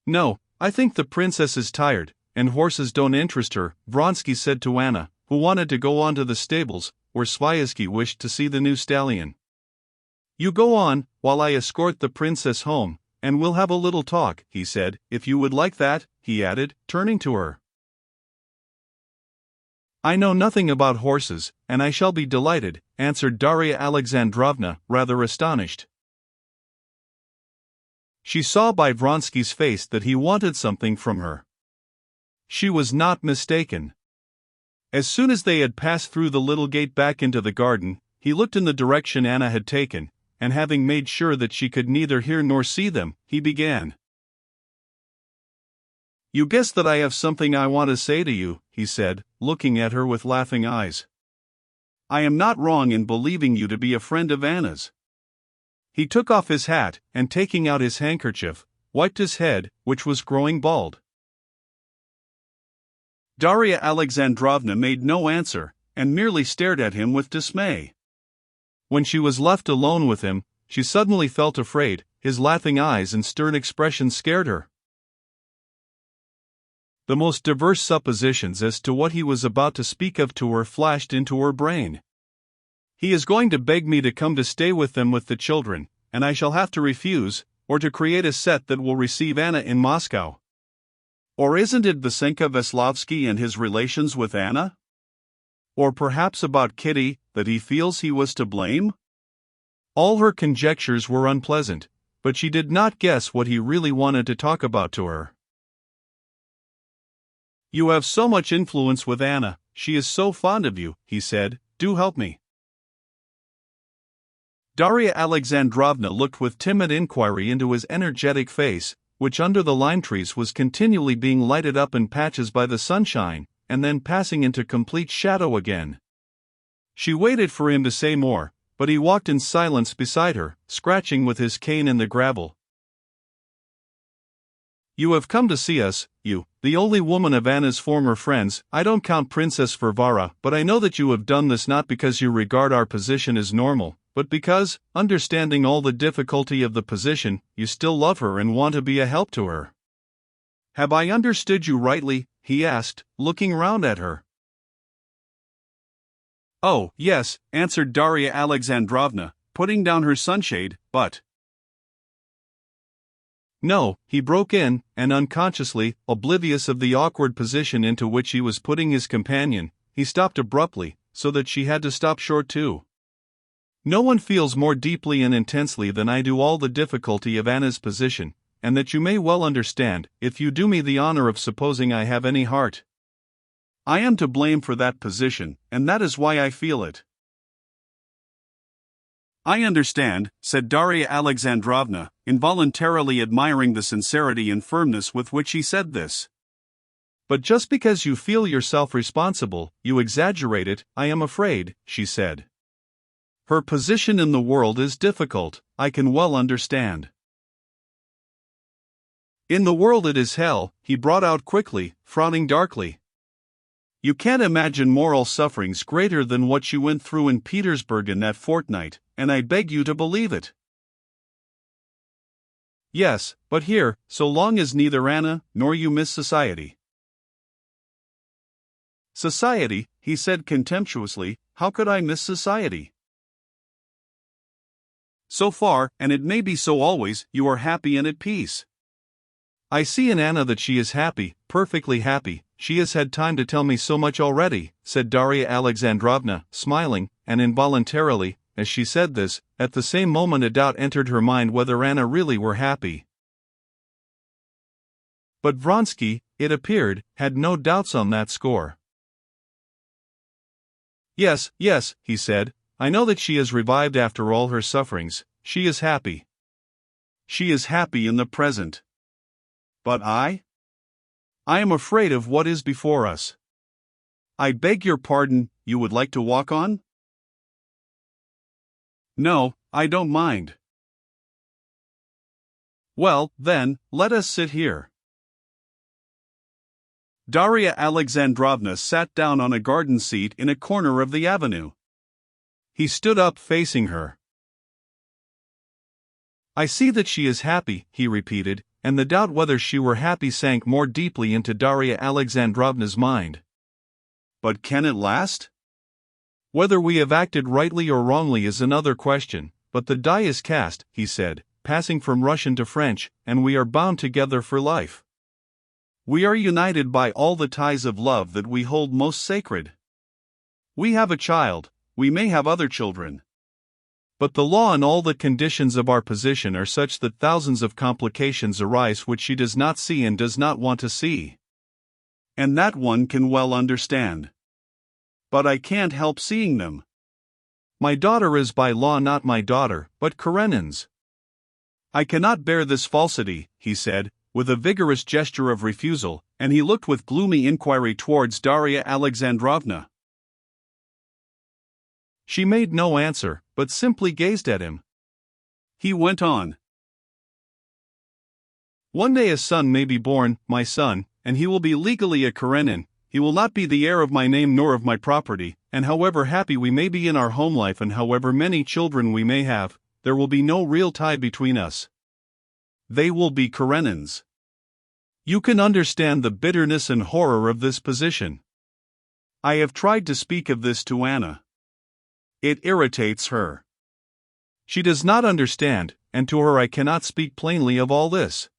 No, I think the princess is tired, and horses don't interest her, Vronsky said to Anna, who wanted to go on to the stables, where Sviazhsky wished to see the new stallion. You go on, while I escort the princess home, and we'll have a little talk, he said, if you would like that, he added, turning to her. I know nothing about horses, and I shall be delighted, answered Darya Alexandrovna, rather astonished. She saw by Vronsky's face that he wanted something from her. She was not mistaken. As soon as they had passed through the little gate back into the garden, he looked in the direction Anna had taken, and having made sure that she could neither hear nor see them, he began. You guess that I have something I want to say to you, he said, looking at her with laughing eyes. I am not wrong in believing you to be a friend of Anna's. He took off his hat, and taking out his handkerchief, wiped his head, which was growing bald. Darya Alexandrovna made no answer, and merely stared at him with dismay. When she was left alone with him, she suddenly felt afraid. His laughing eyes and stern expression scared her. The most diverse suppositions as to what he was about to speak of to her flashed into her brain. He is going to beg me to come to stay with them with the children, and I shall have to refuse, or to create a set that will receive Anna in Moscow. Or isn't it Vasenka Veslovsky and his relations with Anna? Or perhaps about Kitty, that he feels he was to blame? All her conjectures were unpleasant, but she did not guess what he really wanted to talk about to her. You have so much influence with Anna, she is so fond of you, he said, do help me. Darya Alexandrovna looked with timid inquiry into his energetic face, which under the lime trees was continually being lighted up in patches by the sunshine, and then passing into complete shadow again. She waited for him to say more, but he walked in silence beside her, scratching with his cane in the gravel. You have come to see us, you, the only woman of Anna's former friends. I don't count Princess Varvara, but I know that you have done this not because you regard our position as normal, but because, understanding all the difficulty of the position, you still love her and want to be a help to her. Have I understood you rightly? He asked, looking round at her. Oh, yes, answered Darya Alexandrovna, putting down her sunshade, but... No, he broke in, and unconsciously, oblivious of the awkward position into which he was putting his companion, he stopped abruptly, so that she had to stop short too. No one feels more deeply and intensely than I do all the difficulty of Anna's position, and that you may well understand, if you do me the honor of supposing I have any heart. I am to blame for that position, and that is why I feel it. I understand, said Darya Alexandrovna, involuntarily admiring the sincerity and firmness with which he said this. But just because you feel yourself responsible, you exaggerate it, I am afraid, she said. Her position in the world is difficult, I can well understand. In the world it is hell, he brought out quickly, frowning darkly. You can't imagine moral sufferings greater than what you went through in Petersburg in that fortnight, and I beg you to believe it. Yes, but here, so long as neither Anna nor you miss society. Society, he said contemptuously, how could I miss society? So far, and it may be so always, you are happy and at peace. I see in Anna that she is happy, perfectly happy. She has had time to tell me so much already, said Darya Alexandrovna, smiling, and involuntarily, as she said this, at the same moment a doubt entered her mind whether Anna really were happy. But Vronsky, it appeared, had no doubts on that score. Yes, he said, I know that she has revived after all her sufferings. She is happy. She is happy in the present. But I am afraid of what is before us. I beg your pardon, you would like to walk on? No, I don't mind. Well, then, let us sit here. Darya Alexandrovna sat down on a garden seat in a corner of the avenue. He stood up facing her. I see that she is happy, he repeated, and the doubt whether she were happy sank more deeply into Darya Alexandrovna's mind. But can it last? Whether we have acted rightly or wrongly is another question, but the die is cast, he said, passing from Russian to French, and we are bound together for life. We are united by all the ties of love that we hold most sacred. We have a child, we may have other children. But the law and all the conditions of our position are such that thousands of complications arise which she does not see and does not want to see. And that one can well understand. But I can't help seeing them. My daughter is by law not my daughter, but Karenin's. I cannot bear this falsity, he said, with a vigorous gesture of refusal, and he looked with gloomy inquiry towards Darya Alexandrovna. She made no answer, but simply gazed at him. He went on. One day a son may be born, my son, and he will be legally a Karenin. He will not be the heir of my name nor of my property, and however happy we may be in our home life and however many children we may have, there will be no real tie between us. They will be Karenins. You can understand the bitterness and horror of this position. I have tried to speak of this to Anna. It irritates her. She does not understand, and to her I cannot speak plainly of all this.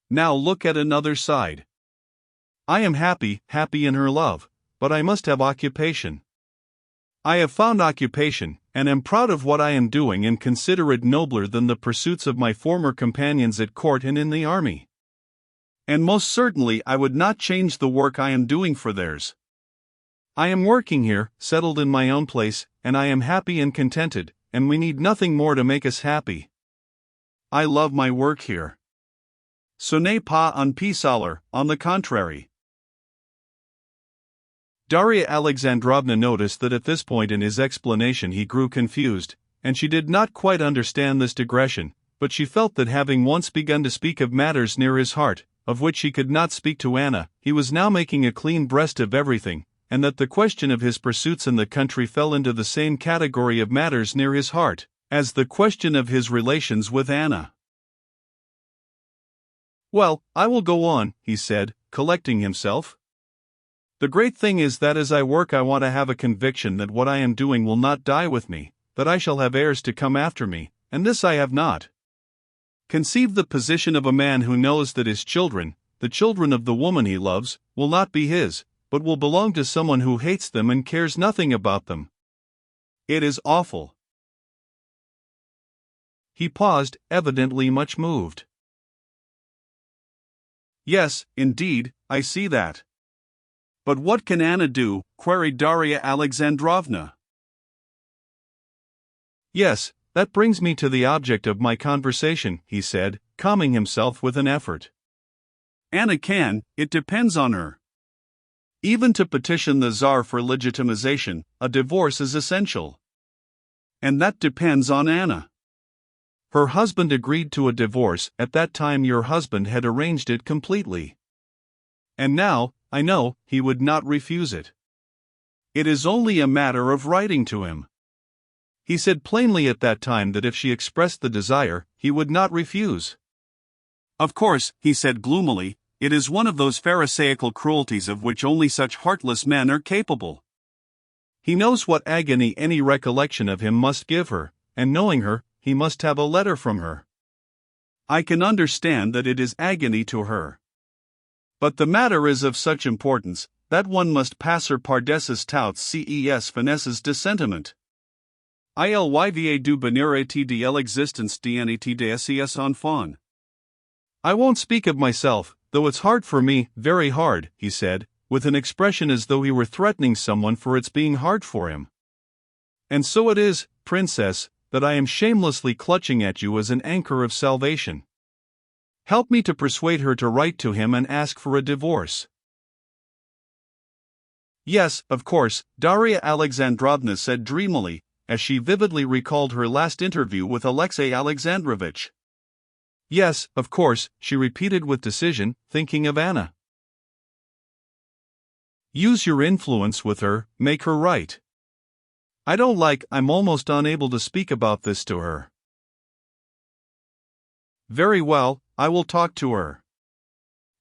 Now look at another side. I am happy in her love, but I must have occupation. I have found occupation, and am proud of what I am doing and consider it nobler than the pursuits of my former companions at court and in the army. And most certainly I would not change the work I am doing for theirs. I am working here, settled in my own place, and I am happy and contented, and we need nothing more to make us happy. I love my work here. Ce n'est pas un pis-aller, on the contrary. Darya Alexandrovna noticed that at this point in his explanation he grew confused, and she did not quite understand this digression, but she felt that having once begun to speak of matters near his heart, of which he could not speak to Anna, he was now making a clean breast of everything, and that the question of his pursuits in the country fell into the same category of matters near his heart, as the question of his relations with Anna. Well, I will go on, he said, collecting himself. The great thing is that as I work I want to have a conviction that what I am doing will not die with me, that I shall have heirs to come after me, and this I have not. Conceive the position of a man who knows that his children, the children of the woman he loves, will not be his, but will belong to someone who hates them and cares nothing about them. It is awful. He paused, evidently much moved. Yes, indeed, I see that. But what can Anna do? Queried Darya Alexandrovna. Yes, that brings me to the object of my conversation, he said, calming himself with an effort. Anna can, it depends on her. Even to petition the Tsar for legitimization, a divorce is essential. And that depends on Anna. Her husband agreed to a divorce. At that time your husband had arranged it completely. And now, I know, he would not refuse it. It is only a matter of writing to him. He said plainly at that time that if she expressed the desire, he would not refuse. Of course, he said gloomily, it is one of those pharisaical cruelties of which only such heartless men are capable. He knows what agony any recollection of him must give her, and knowing her, he must have a letter from her. I can understand that it is agony to her. But the matter is of such importance, that one must pass her par dessus tout ces finesses de sentiment. Ilva du bonheur et de l'existence d'anité de ses enfants. I won't speak of myself, though it's hard for me, very hard, he said, with an expression as though he were threatening someone for its being hard for him. And so it is, princess, that I am shamelessly clutching at you as an anchor of salvation. Help me to persuade her to write to him and ask for a divorce. Yes, of course, Darya Alexandrovna said dreamily, as she vividly recalled her last interview with Alexei Alexandrovich. Yes, of course, she repeated with decision, thinking of Anna. Use your influence with her, make her write. I'm almost unable to speak about this to her. Very well, I will talk to her.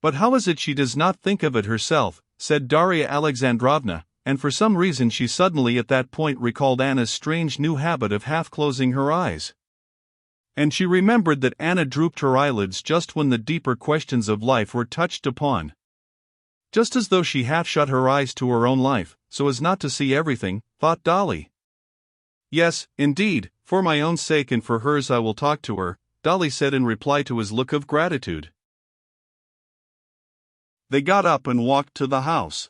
But how is it she does not think of it herself, said Darya Alexandrovna, and for some reason she suddenly at that point recalled Anna's strange new habit of half-closing her eyes. And she remembered that Anna drooped her eyelids just when the deeper questions of life were touched upon. Just as though she half shut her eyes to her own life, so as not to see everything, thought Dolly. Yes, indeed, for my own sake and for hers I will talk to her, Dolly said in reply to his look of gratitude. They got up and walked to the house.